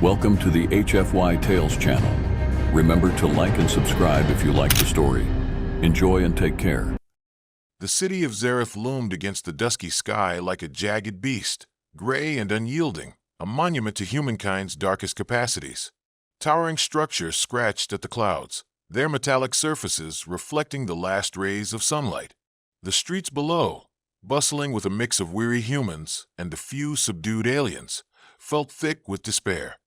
Welcome to the HFY Tales channel. Remember to like and subscribe if you like the story. Enjoy and take care. The city of Zareth loomed against the dusky sky like a jagged beast, gray and unyielding, a monument to humankind's darkest capacities. Towering structures scratched at the clouds, their metallic surfaces reflecting the last rays of sunlight. The streets below, bustling with a mix of weary humans and a few subdued aliens, felt thick with despair.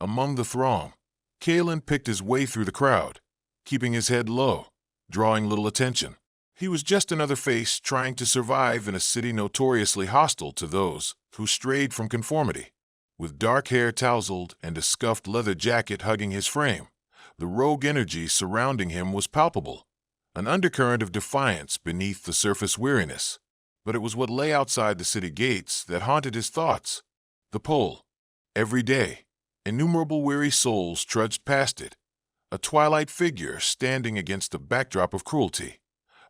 Among the throng, Kalen picked his way through the crowd, keeping his head low, drawing little attention. He was just another face trying to survive in a city notoriously hostile to those who strayed from conformity. With dark hair tousled and a scuffed leather jacket hugging his frame, the rogue energy surrounding him was palpable, an undercurrent of defiance beneath the surface weariness. But it was what lay outside the city gates that haunted his thoughts. The pole. Every day, innumerable weary souls trudged past it, a twilight figure standing against a backdrop of cruelty.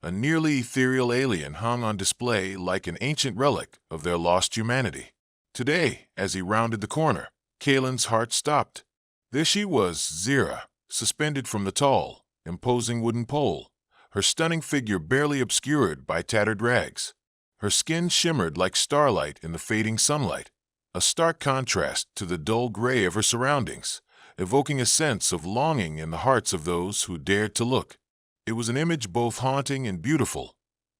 A nearly ethereal alien hung on display like an ancient relic of their lost humanity. Today, as he rounded the corner, Kalen's heart stopped. There she was, Zira, suspended from the tall, imposing wooden pole, her stunning figure barely obscured by tattered rags. Her skin shimmered like starlight in the fading sunlight, a stark contrast to the dull gray of her surroundings, evoking a sense of longing in the hearts of those who dared to look. It was an image both haunting and beautiful,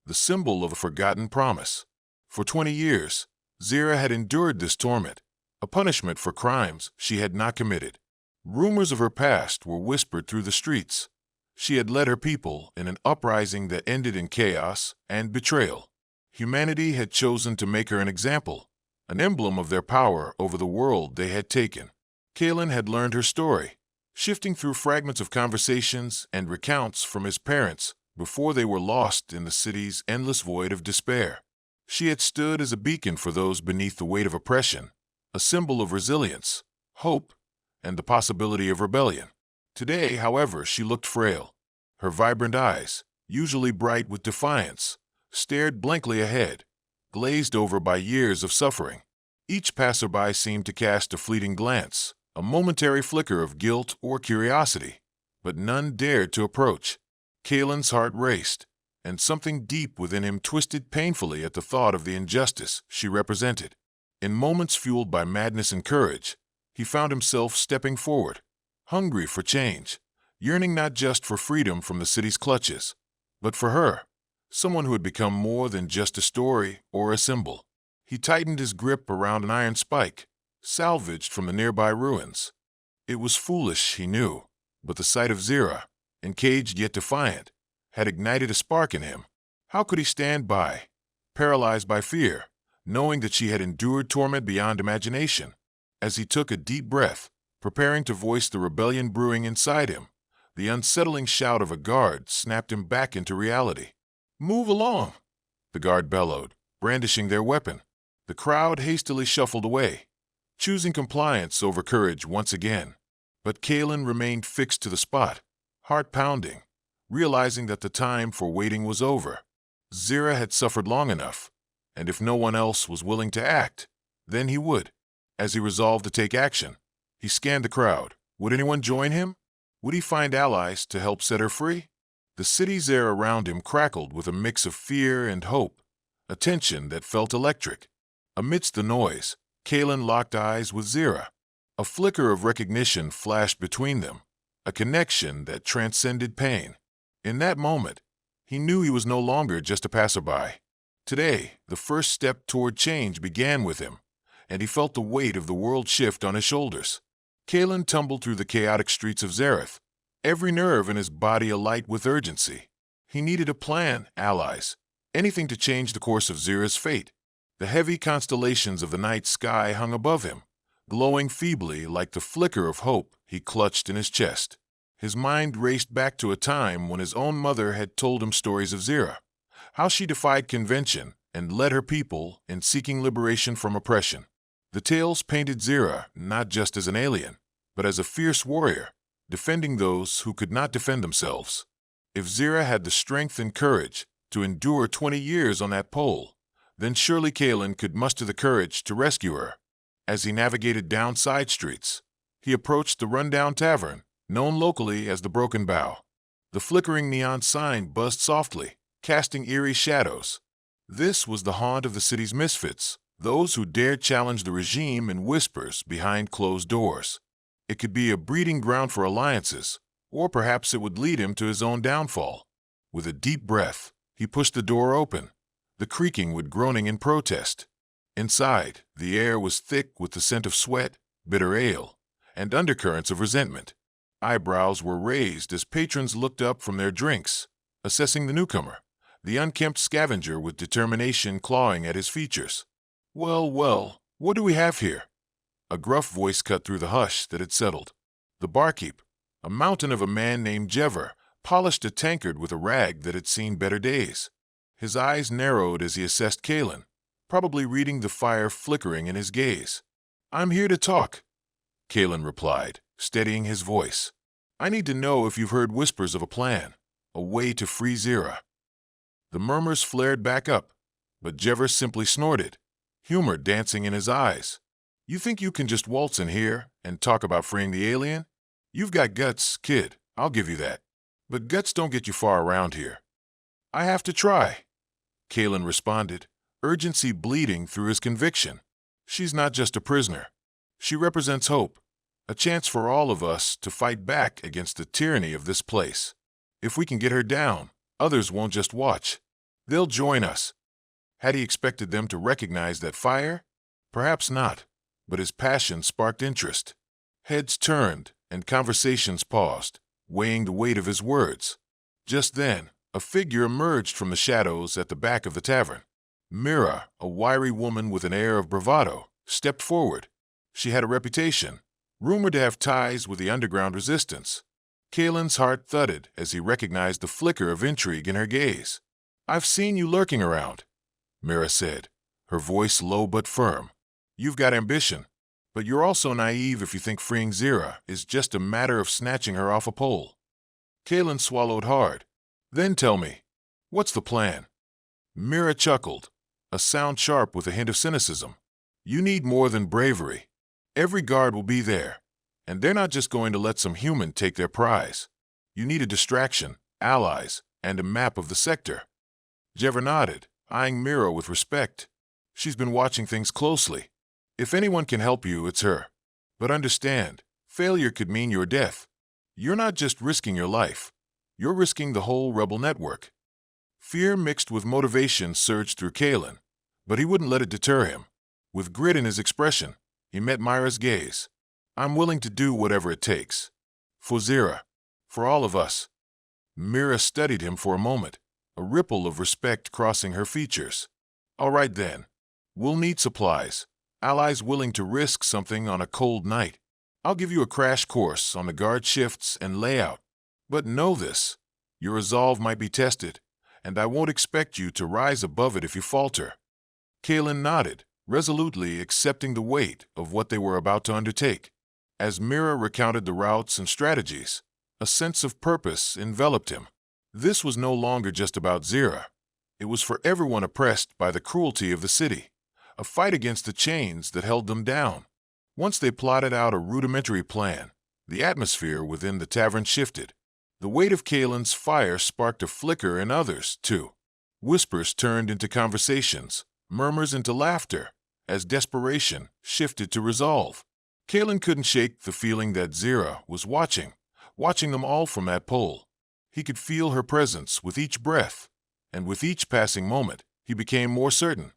the symbol of a forgotten promise. For 20 years, Zira had endured this torment, a punishment for crimes she had not committed. Rumors of her past were whispered through the streets. She had led her people in an uprising that ended in chaos and betrayal. Humanity had chosen to make her an example, an emblem of their power over the world they had taken. Kalen had learned her story, shifting through fragments of conversations and recounts from his parents before they were lost in the city's endless void of despair. She had stood as a beacon for those beneath the weight of oppression, a symbol of resilience, hope, and the possibility of rebellion. Today, however, she looked frail. Her vibrant eyes, usually bright with defiance, stared blankly ahead, glazed over by years of suffering. Each passerby seemed to cast a fleeting glance, a momentary flicker of guilt or curiosity, but none dared to approach. Kalen's heart raced, and something deep within him twisted painfully at the thought of the injustice she represented. In moments fueled by madness and courage, he found himself stepping forward, hungry for change, yearning not just for freedom from the city's clutches, but for her, someone who had become more than just a story or a symbol. He tightened his grip around an iron spike, salvaged from the nearby ruins. It was foolish, he knew, but the sight of Zira, encaged yet defiant, had ignited a spark in him. How could he stand by, paralyzed by fear, knowing that she had endured torment beyond imagination? As he took a deep breath, preparing to voice the rebellion brewing inside him, the unsettling shout of a guard snapped him back into reality. "Move along!" the guard bellowed, brandishing their weapon. The crowd hastily shuffled away, choosing compliance over courage once again. But Kalen remained fixed to the spot, heart pounding, realizing that the time for waiting was over. Zira had suffered long enough, and if no one else was willing to act, then he would. As he resolved to take action, he scanned the crowd. Would anyone join him? Would he find allies to help set her free? The city's air around him crackled with a mix of fear and hope, a tension that felt electric. Amidst the noise, Kalen locked eyes with Zira. A flicker of recognition flashed between them, a connection that transcended pain. In that moment, he knew he was no longer just a passerby. Today, the first step toward change began with him, and he felt the weight of the world shift on his shoulders. Kalen tumbled through the chaotic streets of Zareth, every nerve in his body alight with urgency. He needed a plan, allies, anything to change the course of Zira's fate. The heavy constellations of the night sky hung above him, glowing feebly like the flicker of hope he clutched in his chest. His mind raced back to a time when his own mother had told him stories of Zira, how she defied convention and led her people in seeking liberation from oppression. The tales painted Zira not just as an alien, but as a fierce warrior, defending those who could not defend themselves. If Zira had the strength and courage to endure 20 years on that pole, then surely Kalen could muster the courage to rescue her. As he navigated down side streets, He approached the rundown tavern, known locally as the Broken Bow. The flickering neon sign buzzed softly, casting eerie shadows. This was the haunt of the city's misfits, those who dared challenge the regime in whispers behind closed doors. It could be a breeding ground for alliances, or perhaps it would lead him to his own downfall. With a deep breath, he pushed the door open, the creaking wood groaning in protest. Inside, the air was thick with the scent of sweat, bitter ale, and undercurrents of resentment. Eyebrows were raised as patrons looked up from their drinks, assessing the newcomer, the unkempt scavenger with determination clawing at his features. "Well, well, what do we have here?" A gruff voice cut through the hush that had settled. The barkeep, a mountain of a man named Jever, polished a tankard with a rag that had seen better days. His eyes narrowed as he assessed Kalen, probably reading the fire flickering in his gaze. "I'm here to talk," Kalen replied, steadying his voice. "I need to know if you've heard whispers of a plan, a way to free Zira." The murmurs flared back up, but Jever simply snorted, humor dancing in his eyes. "You think you can just waltz in here and talk about freeing the alien? You've got guts, kid, I'll give you that. But guts don't get you far around here." "I have to try," Kalen responded, urgency bleeding through his conviction. "She's not just a prisoner. She represents hope, a chance for all of us to fight back against the tyranny of this place. If we can get her down, others won't just watch. They'll join us." Had he expected them to recognize that fire? Perhaps not, but his passion sparked interest. Heads turned and conversations paused, weighing the weight of his words. Just then, a figure emerged from the shadows at the back of the tavern. Mira, a wiry woman with an air of bravado, stepped forward. She had a reputation, rumored to have ties with the underground resistance. Kalen's heart thudded as he recognized the flicker of intrigue in her gaze. "I've seen you lurking around," Mira said, her voice low but firm. "You've got ambition, but you're also naive if you think freeing Zira is just a matter of snatching her off a pole." Kalen swallowed hard. "Then tell me, what's the plan?" Mira chuckled, a sound sharp with a hint of cynicism. "You need more than bravery. Every guard will be there, and they're not just going to let some human take their prize. You need a distraction, allies, and a map of the sector." Jever nodded, eyeing Mira with respect. "She's been watching things closely. If anyone can help you, it's her. But understand, failure could mean your death. You're not just risking your life. You're risking the whole rebel network." Fear mixed with motivation surged through Kalen, but he wouldn't let it deter him. With grit in his expression, he met Myra's gaze. "I'm willing to do whatever it takes. For Zira. For all of us." Mira studied him for a moment, a ripple of respect crossing her features. "All right then. We'll need supplies. Allies willing to risk something on a cold night. I'll give you a crash course on the guard shifts and layout. But know this, your resolve might be tested, and I won't expect you to rise above it if you falter." Kalen nodded, resolutely accepting the weight of what they were about to undertake. As Mira recounted the routes and strategies, a sense of purpose enveloped him. This was no longer just about Zira. It was for everyone oppressed by the cruelty of the city, a fight against the chains that held them down. Once they plotted out a rudimentary plan, the atmosphere within the tavern shifted. The weight of Kalen's fire sparked a flicker in others, too. Whispers turned into conversations, murmurs into laughter, as desperation shifted to resolve. Kalen couldn't shake the feeling that Zira was watching them all from that pole. He could feel her presence with each breath, and with each passing moment, he became more certain.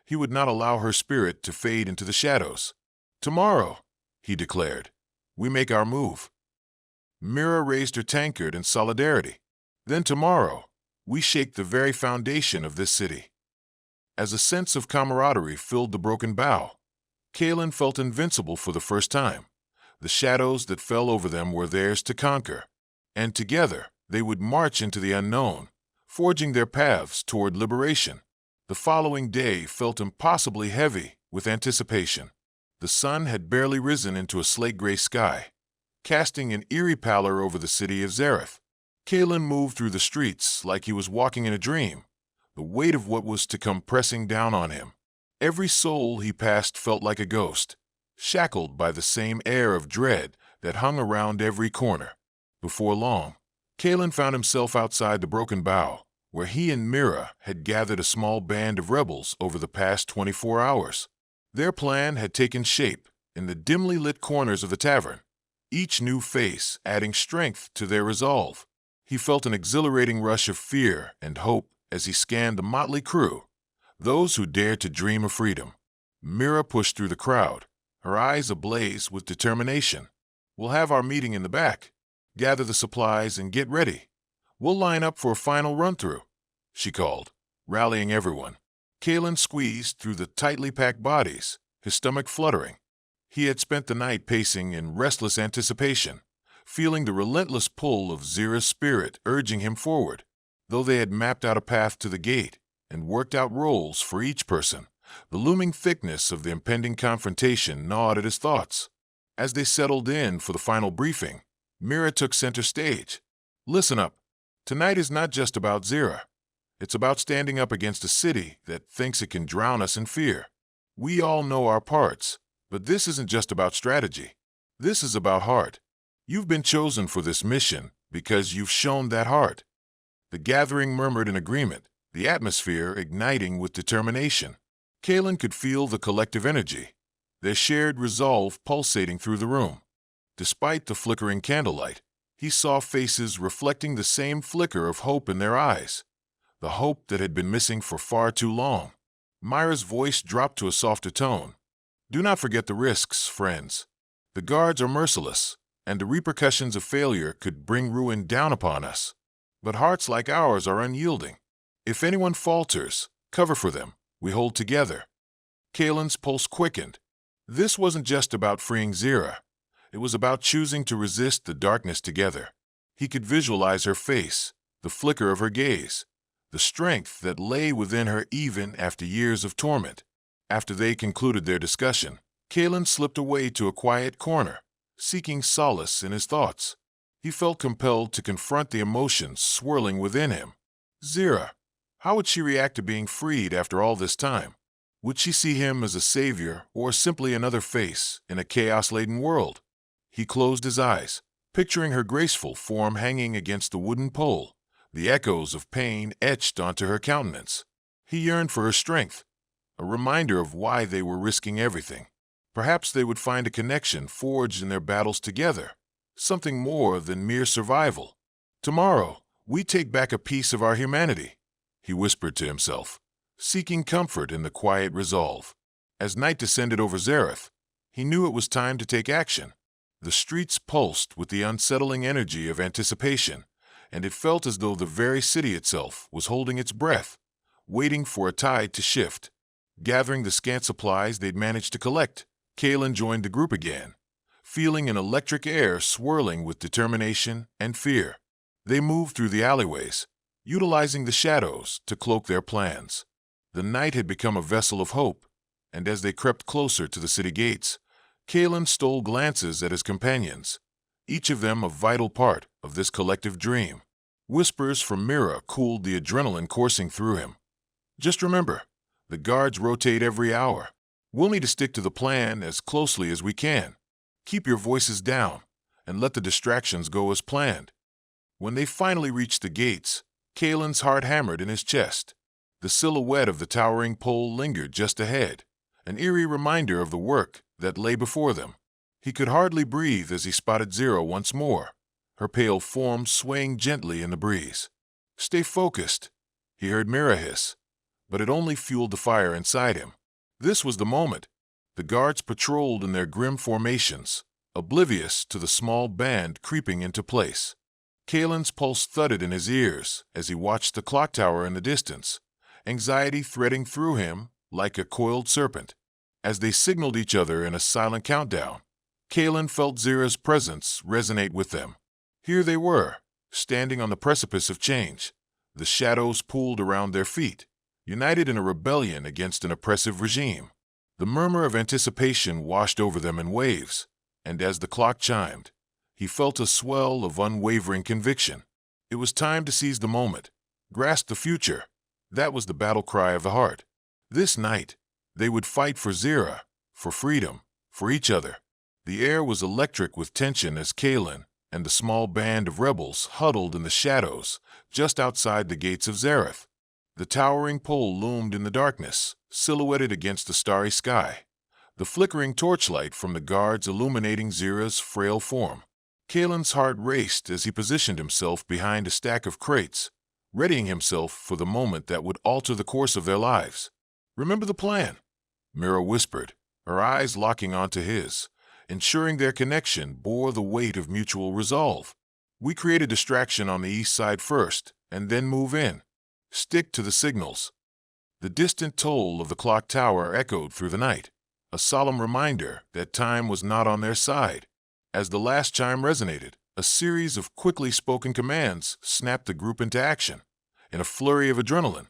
He would not allow her spirit to fade into the shadows. "Tomorrow," he declared, "we make our move." Mira raised her tankard in solidarity. "Then tomorrow, we shake the very foundation of this city." As a sense of camaraderie filled the Broken Bow, Kalen felt invincible for the first time. The shadows that fell over them were theirs to conquer, and together they would march into the unknown, forging their paths toward liberation. The following day felt impossibly heavy with anticipation. The sun had barely risen into a slate-gray sky, casting an eerie pallor over the city of Zareth. Kalen moved through the streets like he was walking in a dream, the weight of what was to come pressing down on him. Every soul he passed felt like a ghost, shackled by the same air of dread that hung around every corner. Before long, Kalen found himself outside the broken bow, where he and Mira had gathered a small band of rebels over the past 24 hours. Their plan had taken shape in the dimly lit corners of the tavern, each new face adding strength to their resolve. He felt an exhilarating rush of fear and hope as he scanned the motley crew, those who dared to dream of freedom. Mira pushed through the crowd, her eyes ablaze with determination. "We'll have our meeting in the back. Gather the supplies and get ready. We'll line up for a final run-through," she called, rallying everyone. Kalen squeezed through the tightly packed bodies, his stomach fluttering. He had spent the night pacing in restless anticipation, feeling the relentless pull of Zira's spirit urging him forward. Though they had mapped out a path to the gate and worked out roles for each person, the looming thickness of the impending confrontation gnawed at his thoughts. As they settled in for the final briefing, Mira took center stage. "Listen up. Tonight is not just about Zira. It's about standing up against a city that thinks it can drown us in fear. We all know our parts, but this isn't just about strategy. This is about heart. You've been chosen for this mission because you've shown that heart." The gathering murmured in agreement, the atmosphere igniting with determination. Kalen could feel the collective energy, their shared resolve pulsating through the room. Despite the flickering candlelight, he saw faces reflecting the same flicker of hope in their eyes, the hope that had been missing for far too long. Myra's voice dropped to a softer tone. "Do not forget the risks, friends. The guards are merciless, and the repercussions of failure could bring ruin down upon us. But hearts like ours are unyielding. If anyone falters, cover for them. We hold together." Kalen's pulse quickened. This wasn't just about freeing Zira. It was about choosing to resist the darkness together. He could visualize her face, the flicker of her gaze, the strength that lay within her even after years of torment. After they concluded their discussion, Kalen slipped away to a quiet corner, seeking solace in his thoughts. He felt compelled to confront the emotions swirling within him. Zira, how would she react to being freed after all this time? Would she see him as a savior or simply another face in a chaos-laden world? He closed his eyes, picturing her graceful form hanging against the wooden pole, the echoes of pain etched onto her countenance. He yearned for her strength, a reminder of why they were risking everything. Perhaps they would find a connection forged in their battles together, something more than mere survival. "Tomorrow, we take back a piece of our humanity," he whispered to himself, seeking comfort in the quiet resolve. As night descended over Zareth, he knew it was time to take action. The streets pulsed with the unsettling energy of anticipation, and it felt as though the very city itself was holding its breath, waiting for a tide to shift. Gathering the scant supplies they'd managed to collect, Kalen joined the group again, feeling an electric air swirling with determination and fear. They moved through the alleyways, utilizing the shadows to cloak their plans. The night had become a vessel of hope, and as they crept closer to the city gates, Kalen stole glances at his companions, each of them a vital part of this collective dream. Whispers from Mira cooled the adrenaline coursing through him. "Just remember, the guards rotate every hour. We'll need to stick to the plan as closely as we can. Keep your voices down and let the distractions go as planned." When they finally reached the gates, Kalen's heart hammered in his chest. The silhouette of the towering pole lingered just ahead, an eerie reminder of the work that lay before them. He could hardly breathe as he spotted Zira once more, her pale form swaying gently in the breeze. "Stay focused," he heard Mira hiss, but it only fueled the fire inside him. This was the moment. The guards patrolled in their grim formations, oblivious to the small band creeping into place. Kalen's pulse thudded in his ears as he watched the clock tower in the distance, anxiety threading through him like a coiled serpent. As they signaled each other in a silent countdown, Kalen felt Zira's presence resonate with them. Here they were, standing on the precipice of change, the shadows pooled around their feet, united in a rebellion against an oppressive regime. The murmur of anticipation washed over them in waves, and as the clock chimed, he felt a swell of unwavering conviction. It was time to seize the moment, grasp the future. That was the battle cry of the heart. This night, they would fight for Zira, for freedom, for each other. The air was electric with tension as Kalen and the small band of rebels huddled in the shadows just outside the gates of Zareth. The towering pole loomed in the darkness, silhouetted against the starry sky, the flickering torchlight from the guards illuminating Zira's frail form. Kalen's heart raced as he positioned himself behind a stack of crates, readying himself for the moment that would alter the course of their lives. "Remember the plan," Mira whispered, her eyes locking onto his, ensuring their connection bore the weight of mutual resolve. "We create a distraction on the east side first, and then move in. Stick to the signals." The distant toll of the clock tower echoed through the night, a solemn reminder that time was not on their side. As the last chime resonated, a series of quickly spoken commands snapped the group into action. In a flurry of adrenaline,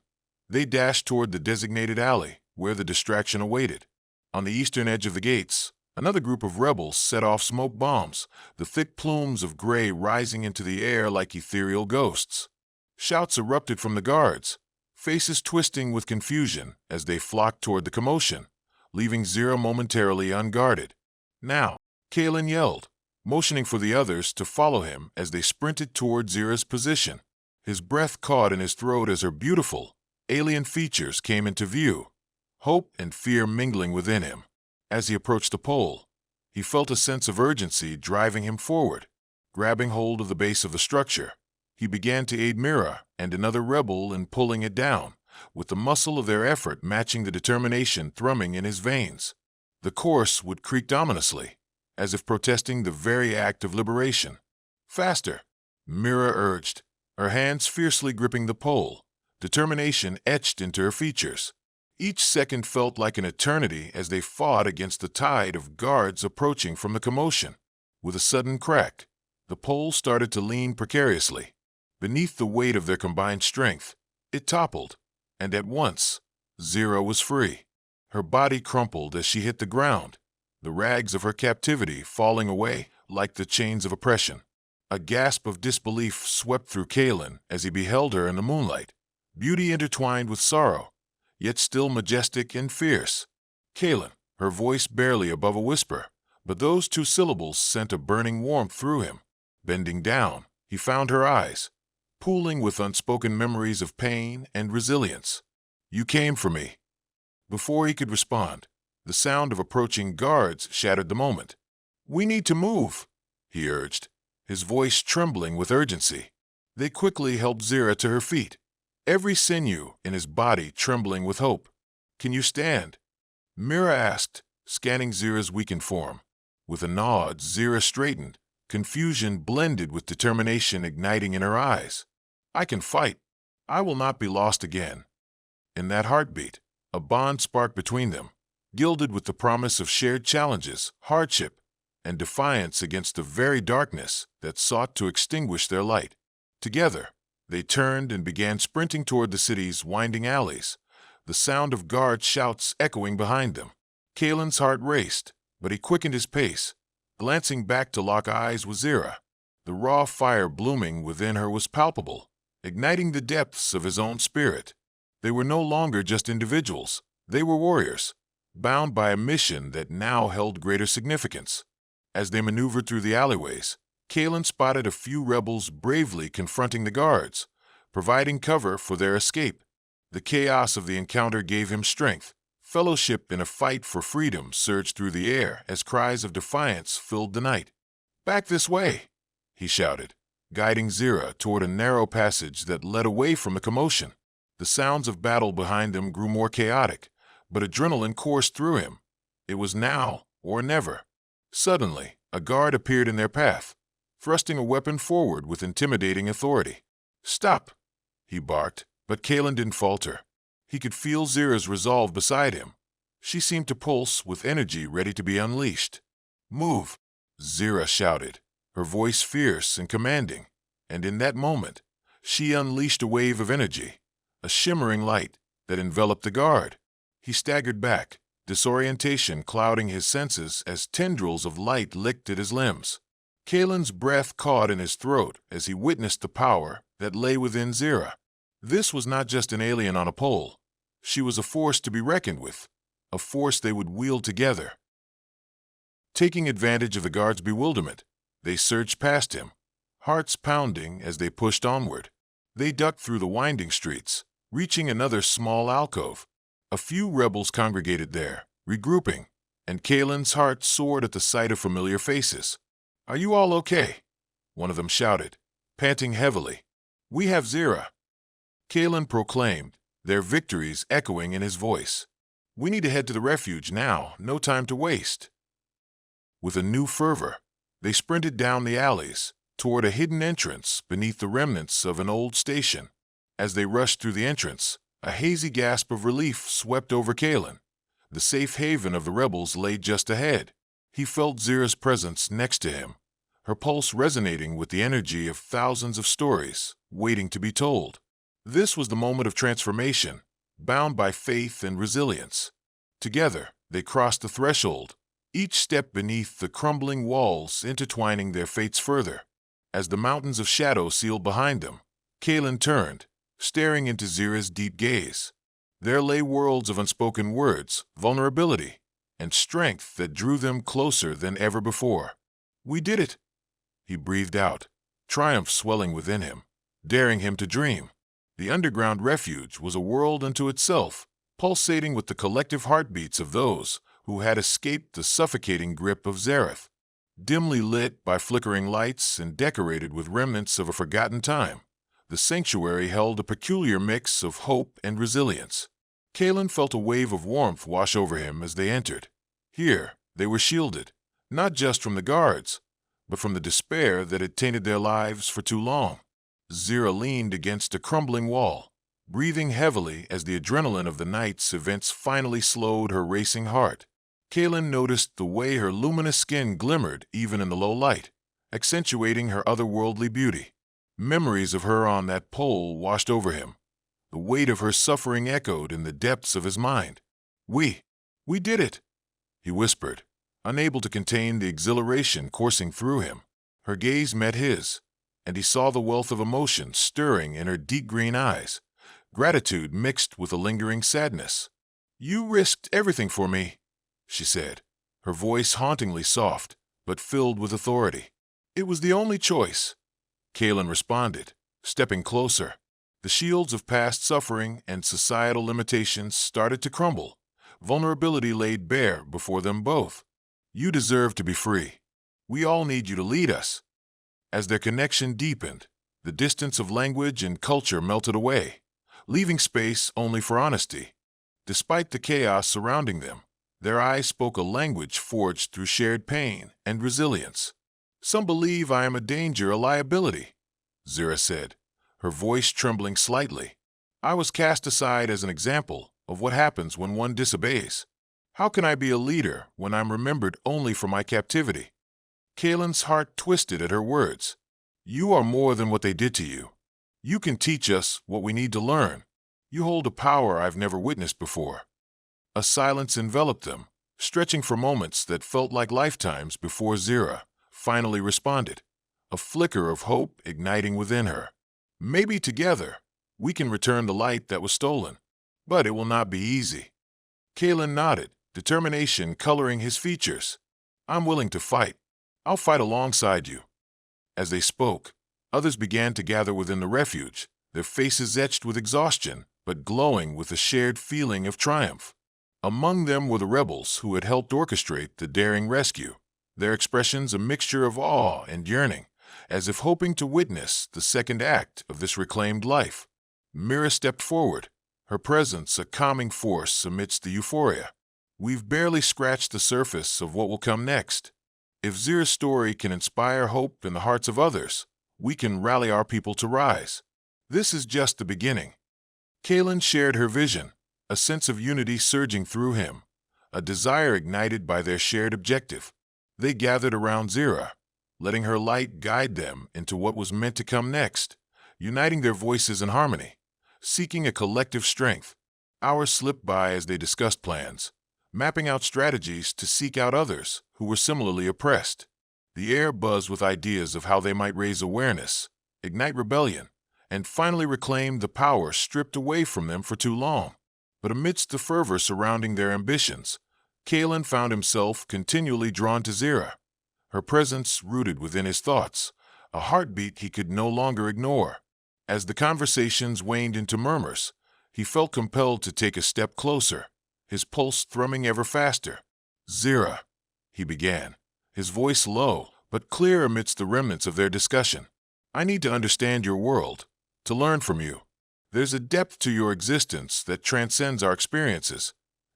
they dashed toward the designated alley where the distraction awaited. On the eastern edge of the gates, another group of rebels set off smoke bombs, the thick plumes of gray rising into the air like ethereal ghosts. Shouts erupted from the guards, faces twisting with confusion as they flocked toward the commotion, leaving Zira momentarily unguarded. "Now," Kalen yelled, motioning for the others to follow him as they sprinted toward Zira's position. His breath caught in his throat as her beautiful, alien features came into view, hope and fear mingling within him. As he approached the pole, he felt a sense of urgency driving him forward. Grabbing hold of the base of the structure, he began to aid Mira and another rebel in pulling it down, with the muscle of their effort matching the determination thrumming in his veins. The course would creak ominously, as if protesting the very act of liberation. "Faster," Mira urged, her hands fiercely gripping the pole, determination etched into her features. Each second felt like an eternity as they fought against the tide of guards approaching from the commotion. With a sudden crack, the pole started to lean precariously. Beneath the weight of their combined strength, it toppled, and at once, Zira was free. Her body crumpled as she hit the ground, the rags of her captivity falling away like the chains of oppression. A gasp of disbelief swept through Kalen as he beheld her in the moonlight, beauty intertwined with sorrow, yet still majestic and fierce. "Kalen," her voice barely above a whisper, but those two syllables sent a burning warmth through him. Bending down, he found her eyes, pooling with unspoken memories of pain and resilience. "You came for me." Before he could respond, the sound of approaching guards shattered the moment. "We need to move," he urged, his voice trembling with urgency. They quickly helped Zira to her feet, every sinew in his body trembling with hope. "Can you stand?" Mira asked, scanning Zira's weakened form. With a nod, Zira straightened, confusion blended with determination igniting in her eyes. "I can fight. I will not be lost again." In that heartbeat, a bond sparked between them, gilded with the promise of shared challenges, hardship, and defiance against the very darkness that sought to extinguish their light. Together, they turned and began sprinting toward the city's winding alleys, the sound of guard shouts echoing behind them. Kalen's heart raced, but he quickened his pace, glancing back to lock eyes with Zira. The raw fire blooming within her was palpable, igniting the depths of his own spirit. They were no longer just individuals. They were warriors, bound by a mission that now held greater significance. As they maneuvered through the alleyways, Kalen spotted a few rebels bravely confronting the guards, providing cover for their escape. The chaos of the encounter gave him strength. Fellowship in a fight for freedom surged through the air as cries of defiance filled the night. "Back this way," he shouted, guiding Zira toward a narrow passage that led away from the commotion. The sounds of battle behind them grew more chaotic, but adrenaline coursed through him. It was now or never. Suddenly, a guard appeared in their path, thrusting a weapon forward with intimidating authority. "Stop!" he barked, but Kalen didn't falter. He could feel Zira's resolve beside him. She seemed to pulse with energy ready to be unleashed. "Move!" Zira shouted, her voice fierce and commanding, and in that moment, she unleashed a wave of energy, a shimmering light that enveloped the guard. He staggered back, disorientation clouding his senses as tendrils of light licked at his limbs. Kalen's breath caught in his throat as he witnessed the power that lay within Zira. This was not just an alien on a pole. She was a force to be reckoned with, a force they would wield together. Taking advantage of the guards' bewilderment, they surged past him, hearts pounding as they pushed onward. They ducked through the winding streets, reaching another small alcove. A few rebels congregated there, regrouping, and Kalen's heart soared at the sight of familiar faces. "Are you all okay?" one of them shouted, panting heavily. "We have Zira," Kalen proclaimed, their victories echoing in his voice. "We need to head to the refuge now, no time to waste." With a new fervor, they sprinted down the alleys, toward a hidden entrance beneath the remnants of an old station. As they rushed through the entrance, a hazy gasp of relief swept over Kalen. The safe haven of the rebels lay just ahead. He felt Zira's presence next to him, her pulse resonating with the energy of thousands of stories waiting to be told. This was the moment of transformation, bound by faith and resilience. Together, they crossed the threshold, each step beneath the crumbling walls intertwining their fates further. As the mountains of shadow sealed behind them, Kalen turned, staring into Zira's deep gaze. There lay worlds of unspoken words, vulnerability, and strength that drew them closer than ever before. "We did it," he breathed out, triumph swelling within him, daring him to dream. The underground refuge was a world unto itself, pulsating with the collective heartbeats of those who had escaped the suffocating grip of Zareth. Dimly lit by flickering lights and decorated with remnants of a forgotten time, the sanctuary held a peculiar mix of hope and resilience. Kalen felt a wave of warmth wash over him as they entered. Here, they were shielded, not just from the guards, but from the despair that had tainted their lives for too long. Zira leaned against a crumbling wall, breathing heavily as the adrenaline of the night's events finally slowed her racing heart. Kalen noticed the way her luminous skin glimmered even in the low light, accentuating her otherworldly beauty. Memories of her on that pole washed over him. The weight of her suffering echoed in the depths of his mind. We did it," he whispered, unable to contain the exhilaration coursing through him. Her gaze met his, and he saw the wealth of emotion stirring in her deep green eyes, gratitude mixed with a lingering sadness. "You risked everything for me," she said, her voice hauntingly soft, but filled with authority. "It was the only choice," Kalen responded, stepping closer. The shields of past suffering and societal limitations started to crumble, vulnerability laid bare before them both. "You deserve to be free. We all need you to lead us." As their connection deepened, the distance of language and culture melted away, leaving space only for honesty. Despite the chaos surrounding them, their eyes spoke a language forged through shared pain and resilience. "Some believe I am a danger, a liability," Zira said, her voice trembling slightly. "I was cast aside as an example of what happens when one disobeys. How can I be a leader when I'm remembered only for my captivity?" Kalen's heart twisted at her words. "You are more than what they did to you. You can teach us what we need to learn. You hold a power I've never witnessed before." A silence enveloped them, stretching for moments that felt like lifetimes before Zira finally responded, a flicker of hope igniting within her. "Maybe together we can return the light that was stolen, but it will not be easy." Kalen nodded, determination coloring his features. "I'm willing to fight. I'll fight alongside you." As they spoke, others began to gather within the refuge, their faces etched with exhaustion, but glowing with a shared feeling of triumph. Among them were the rebels who had helped orchestrate the daring rescue, their expressions a mixture of awe and yearning, as if hoping to witness the second act of this reclaimed life. Mira stepped forward, her presence a calming force amidst the euphoria. "We've barely scratched the surface of what will come next. If Zira's story can inspire hope in the hearts of others, we can rally our people to rise. This is just the beginning." Kalen shared her vision, a sense of unity surging through him, a desire ignited by their shared objective. They gathered around Zira, letting her light guide them into what was meant to come next, uniting their voices in harmony, seeking a collective strength. Hours slipped by as they discussed plans, mapping out strategies to seek out others who were similarly oppressed. The air buzzed with ideas of how they might raise awareness, ignite rebellion, and finally reclaim the power stripped away from them for too long. But amidst the fervor surrounding their ambitions, Kalen found himself continually drawn to Zira, her presence rooted within his thoughts, a heartbeat he could no longer ignore. As the conversations waned into murmurs, he felt compelled to take a step closer, his pulse thrumming ever faster. "Zira," he began, his voice low but clear amidst the remnants of their discussion. "I need to understand your world, to learn from you. There's a depth to your existence that transcends our experiences,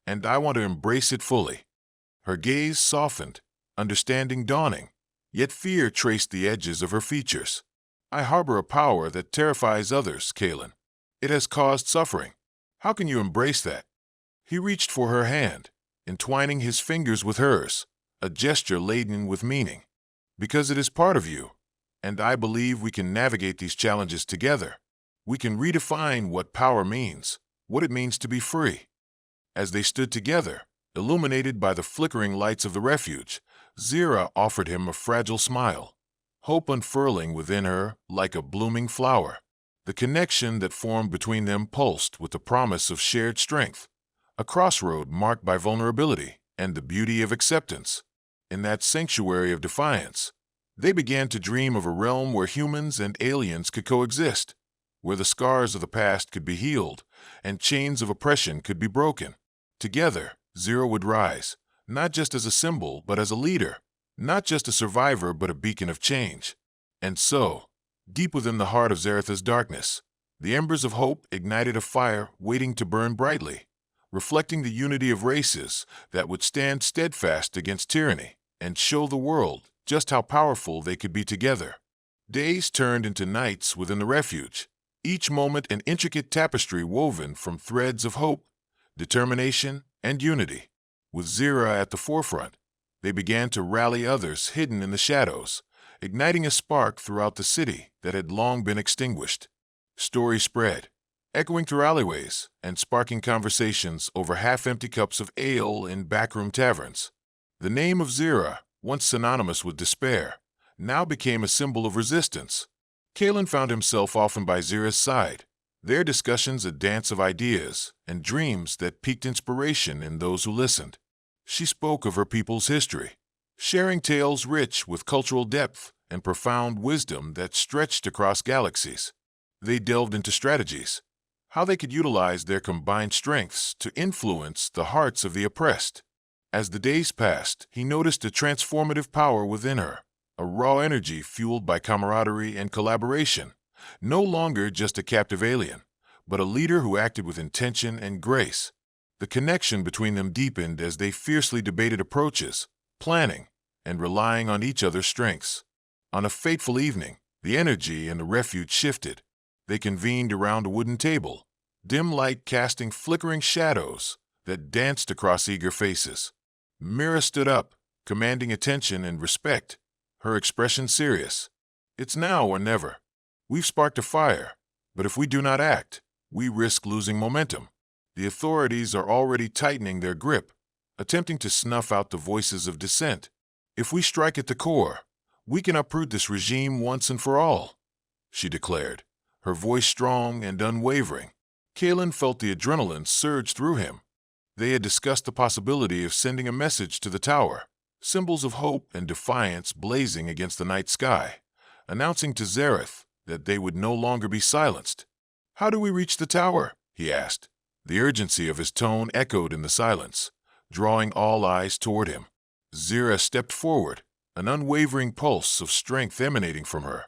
and I want to embrace it fully." Her gaze softened, understanding dawning, yet fear traced the edges of her features. "I harbor a power that terrifies others, Kalen. It has caused suffering. How can you embrace that?" He reached for her hand, entwining his fingers with hers, a gesture laden with meaning. "Because it is part of you, and I believe we can navigate these challenges together. We can redefine what power means, what it means to be free." As they stood together, illuminated by the flickering lights of the refuge, Zira offered him a fragile smile, hope unfurling within her like a blooming flower. The connection that formed between them pulsed with the promise of shared strength, a crossroad marked by vulnerability and the beauty of acceptance. In that sanctuary of defiance, they began to dream of a realm where humans and aliens could coexist, where the scars of the past could be healed and chains of oppression could be broken. Together, Zira would rise, not just as a symbol, but as a leader, not just a survivor, but a beacon of change. And so, deep within the heart of Zaratha's darkness, the embers of hope ignited a fire waiting to burn brightly, reflecting the unity of races that would stand steadfast against tyranny and show the world just how powerful they could be together. Days turned into nights within the refuge, each moment an intricate tapestry woven from threads of hope, determination, and unity. With Zira at the forefront, they began to rally others hidden in the shadows, igniting a spark throughout the city that had long been extinguished. Stories spread, echoing through alleyways and sparking conversations over half-empty cups of ale in backroom taverns. The name of Zira, once synonymous with despair, now became a symbol of resistance. Kalen found himself often by Zira's side, their discussions a dance of ideas and dreams that piqued inspiration in those who listened. She spoke of her people's history, sharing tales rich with cultural depth and profound wisdom that stretched across galaxies. They delved into strategies, how they could utilize their combined strengths to influence the hearts of the oppressed. As the days passed, he noticed a transformative power within her, a raw energy fueled by camaraderie and collaboration, no longer just a captive alien, but a leader who acted with intention and grace. The connection between them deepened as they fiercely debated approaches, planning, and relying on each other's strengths. On a fateful evening, the energy in the refuge shifted. They convened around a wooden table, dim light casting flickering shadows that danced across eager faces. Mira stood up, commanding attention and respect, her expression serious. "It's now or never. We've sparked a fire, but if we do not act, we risk losing momentum. The authorities are already tightening their grip, attempting to snuff out the voices of dissent. If we strike at the core, we can uproot this regime once and for all," she declared, her voice strong and unwavering. Kalen felt the adrenaline surge through him. They had discussed the possibility of sending a message to the tower, symbols of hope and defiance blazing against the night sky, announcing to Zareth that they would no longer be silenced. "How do we reach the tower?" he asked. The urgency of his tone echoed in the silence, drawing all eyes toward him. Zira stepped forward, an unwavering pulse of strength emanating from her.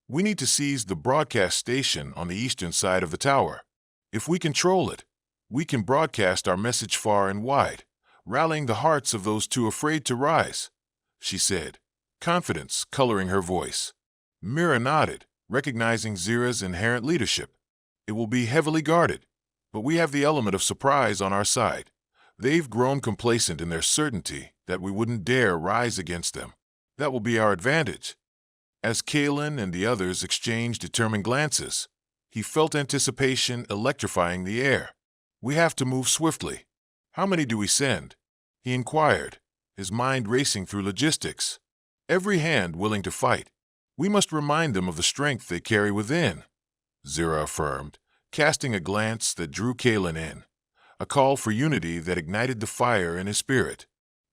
"We need to seize the broadcast station on the eastern side of the tower. If we control it, we can broadcast our message far and wide, rallying the hearts of those too afraid to rise," she said, confidence coloring her voice. Mira nodded, recognizing Zira's inherent leadership. "It will be heavily guarded, but we have the element of surprise on our side. They've grown complacent in their certainty that we wouldn't dare rise against them. That will be our advantage." As Kalen and the others exchanged determined glances, he felt anticipation electrifying the air. "We have to move swiftly. How many do we send?" he inquired, his mind racing through logistics. "Every hand willing to fight. We must remind them of the strength they carry within," Zira affirmed, casting a glance that drew Kalen in, a call for unity that ignited the fire in his spirit.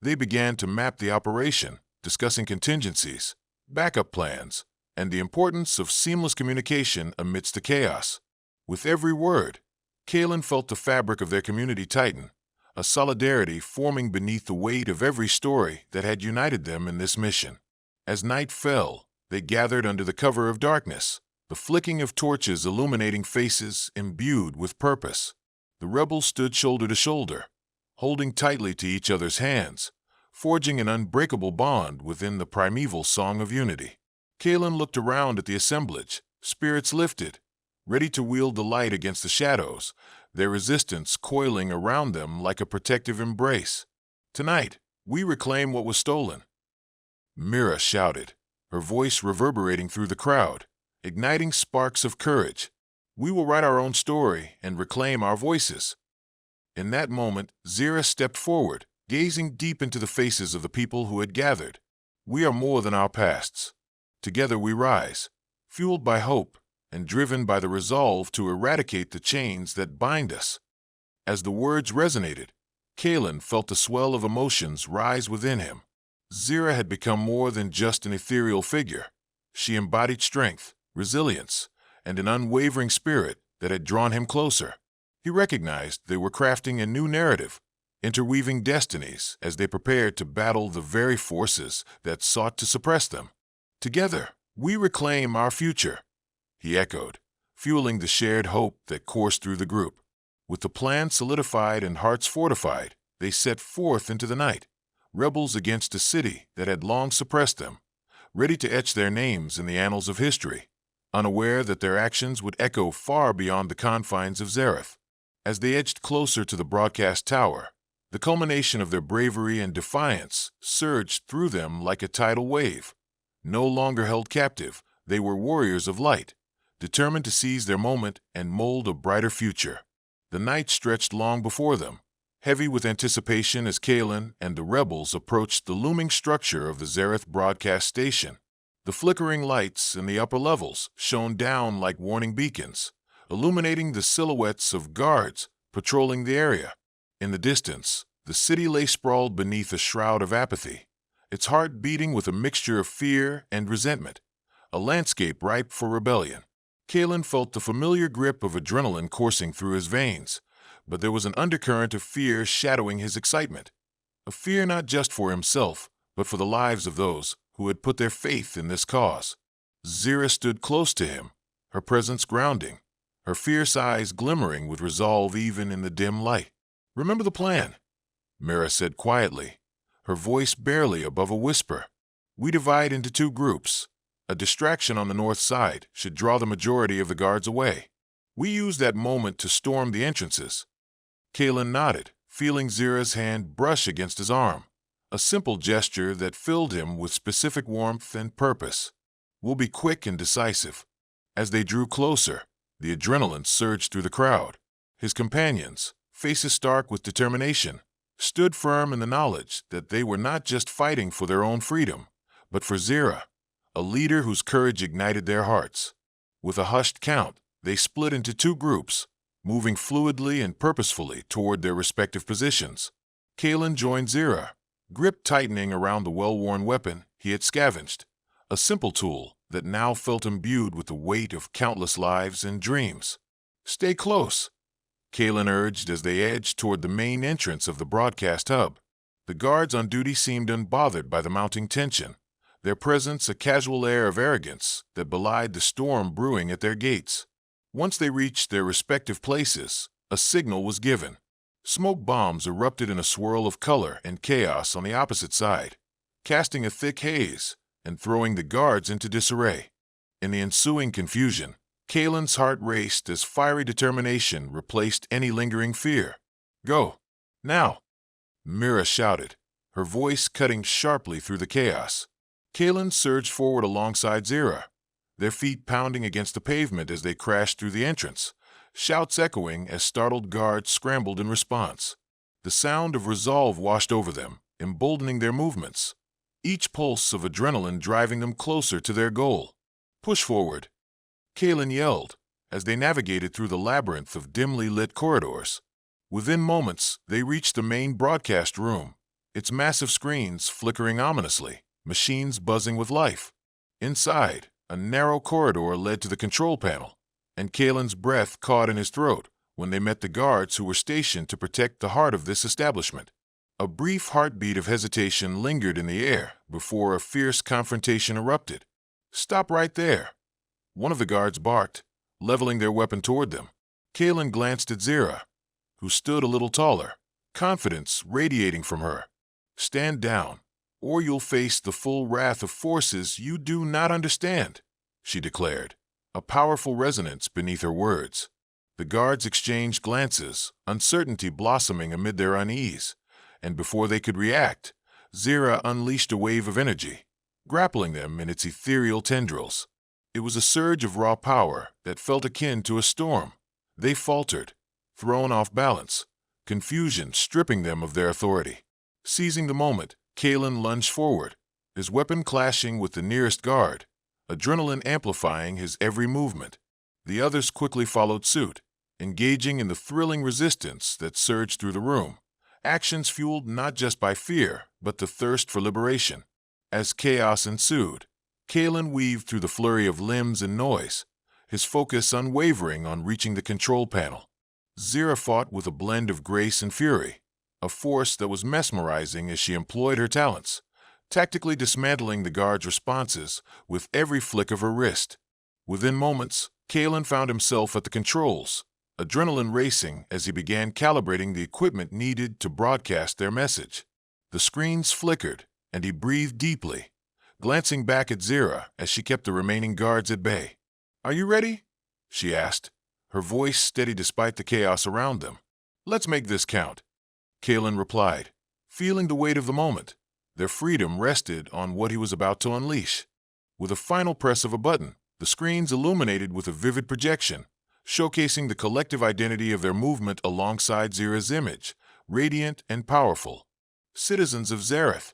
They began to map the operation, discussing contingencies, backup plans, and the importance of seamless communication amidst the chaos. With every word, Kalen felt the fabric of their community tighten, a solidarity forming beneath the weight of every story that had united them in this mission. As night fell, they gathered under the cover of darkness, the flicking of torches illuminating faces imbued with purpose. The rebels stood shoulder to shoulder, holding tightly to each other's hands, forging an unbreakable bond within the primeval song of unity. Kalen looked around at the assemblage, spirits lifted, ready to wield the light against the shadows, their resistance coiling around them like a protective embrace. "Tonight, we reclaim what was stolen," Mira shouted, her voice reverberating through the crowd, igniting sparks of courage. "We will write our own story and reclaim our voices." In that moment, Zira stepped forward, gazing deep into the faces of the people who had gathered. "We are more than our pasts. Together we rise, fueled by hope and driven by the resolve to eradicate the chains that bind us." As the words resonated, Kalen felt the swell of emotions rise within him. Zira had become more than just an ethereal figure. She embodied strength, resilience, and an unwavering spirit that had drawn him closer. He recognized they were crafting a new narrative, interweaving destinies as they prepared to battle the very forces that sought to suppress them. "Together, we reclaim our future," he echoed, fueling the shared hope that coursed through the group. With the plan solidified and hearts fortified, they set forth into the night, rebels against a city that had long suppressed them, ready to etch their names in the annals of history, unaware that their actions would echo far beyond the confines of Zareth. As they edged closer to the broadcast tower, the culmination of their bravery and defiance surged through them like a tidal wave. No longer held captive, they were warriors of light, determined to seize their moment and mold a brighter future. The night stretched long before them, heavy with anticipation as Kalen and the rebels approached the looming structure of the Zareth broadcast station. The flickering lights in the upper levels shone down like warning beacons, illuminating the silhouettes of guards patrolling the area. In the distance, the city lay sprawled beneath a shroud of apathy, its heart beating with a mixture of fear and resentment, a landscape ripe for rebellion. Kalen felt the familiar grip of adrenaline coursing through his veins, but there was an undercurrent of fear shadowing his excitement. A fear not just for himself, but for the lives of those who had put their faith in this cause. Zira stood close to him, her presence grounding, her fierce eyes glimmering with resolve even in the dim light. "Remember the plan," Mira said quietly, her voice barely above a whisper. "We divide into two groups. A distraction on the north side should draw the majority of the guards away. We use that moment to storm the entrances." Kalen nodded, feeling Zira's hand brush against his arm, a simple gesture that filled him with specific warmth and purpose. "We'll be quick and decisive." As they drew closer, the adrenaline surged through the crowd. His companions, faces stark with determination, stood firm in the knowledge that they were not just fighting for their own freedom, but for Zira, a leader whose courage ignited their hearts. With a hushed count, they split into two groups, moving fluidly and purposefully toward their respective positions. Kalen joined Zira, grip tightening around the well-worn weapon he had scavenged, a simple tool that now felt imbued with the weight of countless lives and dreams. "Stay close," Kalen urged as they edged toward the main entrance of the broadcast hub. The guards on duty seemed unbothered by the mounting tension, their presence a casual air of arrogance that belied the storm brewing at their gates. Once they reached their respective places, a signal was given. Smoke bombs erupted in a swirl of color and chaos on the opposite side, casting a thick haze and throwing the guards into disarray. In the ensuing confusion, Kalen's heart raced as fiery determination replaced any lingering fear. "Go, now!" Mira shouted, her voice cutting sharply through the chaos. Kalen surged forward alongside Zira, their feet pounding against the pavement as they crashed through the entrance, shouts echoing as startled guards scrambled in response. The sound of resolve washed over them, emboldening their movements, each pulse of adrenaline driving them closer to their goal. "Push forward," Kalen yelled as they navigated through the labyrinth of dimly lit corridors. Within moments, they reached the main broadcast room, its massive screens flickering ominously, machines buzzing with life. Inside, a narrow corridor led to the control panel, and Kalen's breath caught in his throat when they met the guards who were stationed to protect the heart of this establishment. A brief heartbeat of hesitation lingered in the air before a fierce confrontation erupted. "Stop right there!" One of the guards barked, leveling their weapon toward them. Kalen glanced at Zira, who stood a little taller, confidence radiating from her. "Stand down, or you'll face the full wrath of forces you do not understand," she declared, a powerful resonance beneath her words. The guards exchanged glances, uncertainty blossoming amid their unease, and before they could react, Zira unleashed a wave of energy, grappling them in its ethereal tendrils. It was a surge of raw power that felt akin to a storm. They faltered, thrown off balance, confusion stripping them of their authority. Seizing the moment, Kalen lunged forward, his weapon clashing with the nearest guard, adrenaline amplifying his every movement. The others quickly followed suit, engaging in the thrilling resistance that surged through the room, actions fueled not just by fear, but the thirst for liberation. As chaos ensued, Kalen weaved through the flurry of limbs and noise, his focus unwavering on reaching the control panel. Zira fought with a blend of grace and fury, a force that was mesmerizing as she employed her talents, tactically dismantling the guards' responses with every flick of her wrist. Within moments, Kalen found himself at the controls, adrenaline racing as he began calibrating the equipment needed to broadcast their message. The screens flickered, and he breathed deeply, glancing back at Zira as she kept the remaining guards at bay. "Are you ready?" she asked, her voice steady despite the chaos around them. "Let's make this count," Kalen replied, feeling the weight of the moment. Their freedom rested on what he was about to unleash. With a final press of a button, the screens illuminated with a vivid projection, showcasing the collective identity of their movement alongside Zira's image, radiant and powerful. "Citizens of Zareth."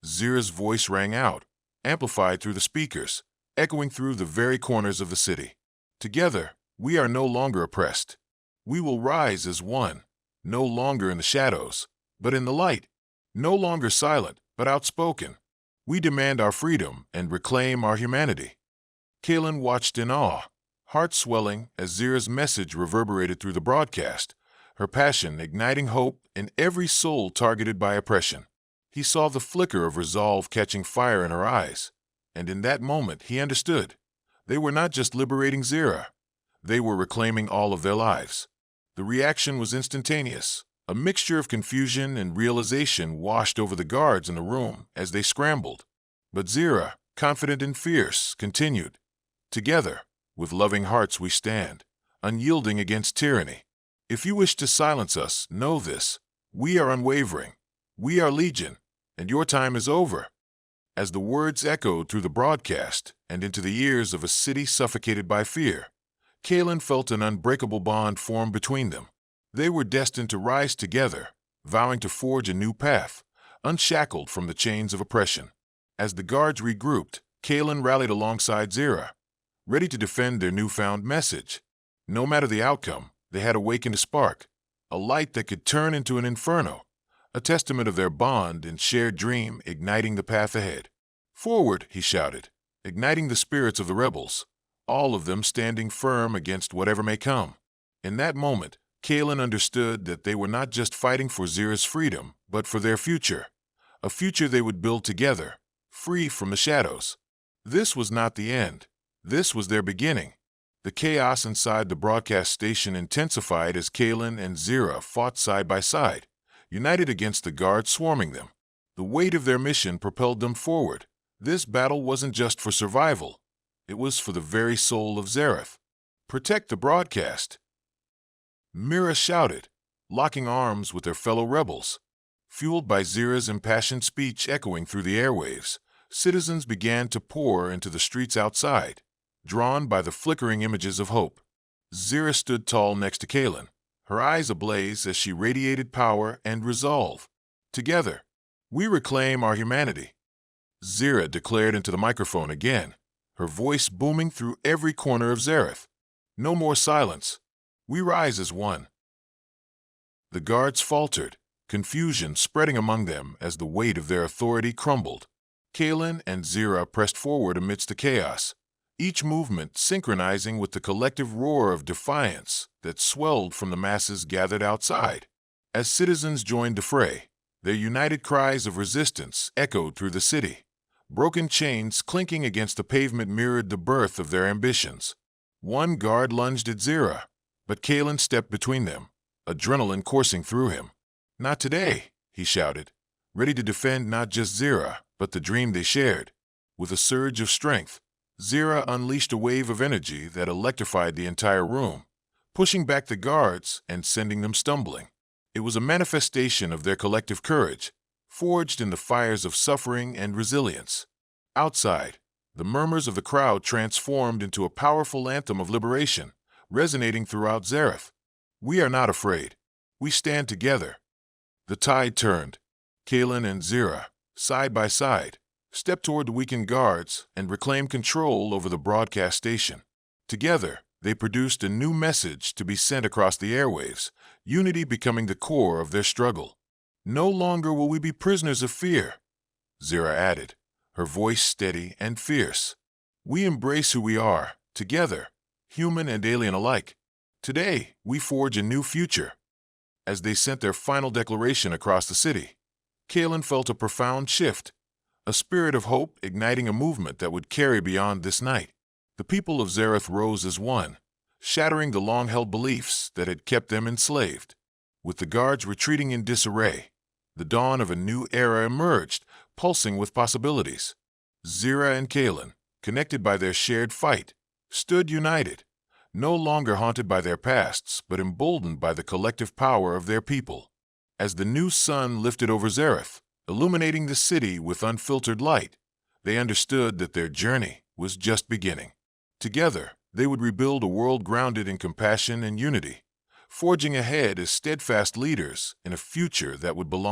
Zira's voice rang out, amplified through the speakers, echoing through the very corners of the city. "Together, we are no longer oppressed. We will rise as one, no longer in the shadows, but in the light, no longer silent, but outspoken. We demand our freedom and reclaim our humanity." Kalen watched in awe, heart swelling as Zira's message reverberated through the broadcast, her passion igniting hope in every soul targeted by oppression. He saw the flicker of resolve catching fire in her eyes, and in that moment he understood. They were not just liberating Zira, they were reclaiming all of their lives. The reaction was instantaneous. A mixture of confusion and realization washed over the guards in the room as they scrambled. But Zira, confident and fierce, continued. "Together, with loving hearts we stand, unyielding against tyranny. If you wish to silence us, know this. We are unwavering. We are legion, and your time is over." As the words echoed through the broadcast and into the ears of a city suffocated by fear, Kalen felt an unbreakable bond form between them. They were destined to rise together, vowing to forge a new path, unshackled from the chains of oppression. As the guards regrouped, Kalen rallied alongside Zira, ready to defend their newfound message. No matter the outcome, they had awakened a spark, a light that could turn into an inferno, a testament of their bond and shared dream igniting the path ahead. "Forward," he shouted, igniting the spirits of the rebels, all of them standing firm against whatever may come. In that moment, Kalen understood that they were not just fighting for Zira's freedom, but for their future, a future they would build together, free from the shadows. This was not the end. This was their beginning. The chaos inside the broadcast station intensified as Kalen and Zira fought side by side, united against the guards swarming them. The weight of their mission propelled them forward. This battle wasn't just for survival. It was for the very soul of Zareth. "Protect the broadcast," Mira shouted, locking arms with their fellow rebels. Fueled by Zira's impassioned speech echoing through the airwaves, citizens began to pour into the streets outside, drawn by the flickering images of hope. Zira stood tall next to Kalen, her eyes ablaze as she radiated power and resolve. "Together, we reclaim our humanity," Zira declared into the microphone again, her voice booming through every corner of Zareth. "No more silence. We rise as one." The guards faltered, confusion spreading among them as the weight of their authority crumbled. Kalen and Zira pressed forward amidst the chaos, each movement synchronizing with the collective roar of defiance that swelled from the masses gathered outside. As citizens joined the fray, their united cries of resistance echoed through the city. Broken chains clinking against the pavement mirrored the birth of their ambitions. One guard lunged at Zira, but Kalen stepped between them, adrenaline coursing through him. "Not today," he shouted, ready to defend not just Zira, but the dream they shared. With a surge of strength, Zira unleashed a wave of energy that electrified the entire room, pushing back the guards and sending them stumbling. It was a manifestation of their collective courage, forged in the fires of suffering and resilience. Outside, the murmurs of the crowd transformed into a powerful anthem of liberation, resonating throughout Zareth. "We are not afraid. We stand together." The tide turned. Kalen and Zira, side by side, stepped toward the weakened guards and reclaimed control over the broadcast station. Together, they produced a new message to be sent across the airwaves, unity becoming the core of their struggle. "No longer will we be prisoners of fear," Zira added, her voice steady and fierce. "We embrace who we are, together, human and alien alike. Today, we forge a new future." As they sent their final declaration across the city, Kalen felt a profound shift, a spirit of hope igniting a movement that would carry beyond this night. The people of Zareth rose as one, shattering the long-held beliefs that had kept them enslaved. With the guards retreating in disarray, the dawn of a new era emerged, pulsing with possibilities. Zira and Kalen, connected by their shared fight, stood united, no longer haunted by their pasts, but emboldened by the collective power of their people. As the new sun lifted over Zareth, illuminating the city with unfiltered light, they understood that their journey was just beginning. Together, they would rebuild a world grounded in compassion and unity, forging ahead as steadfast leaders in a future that would belong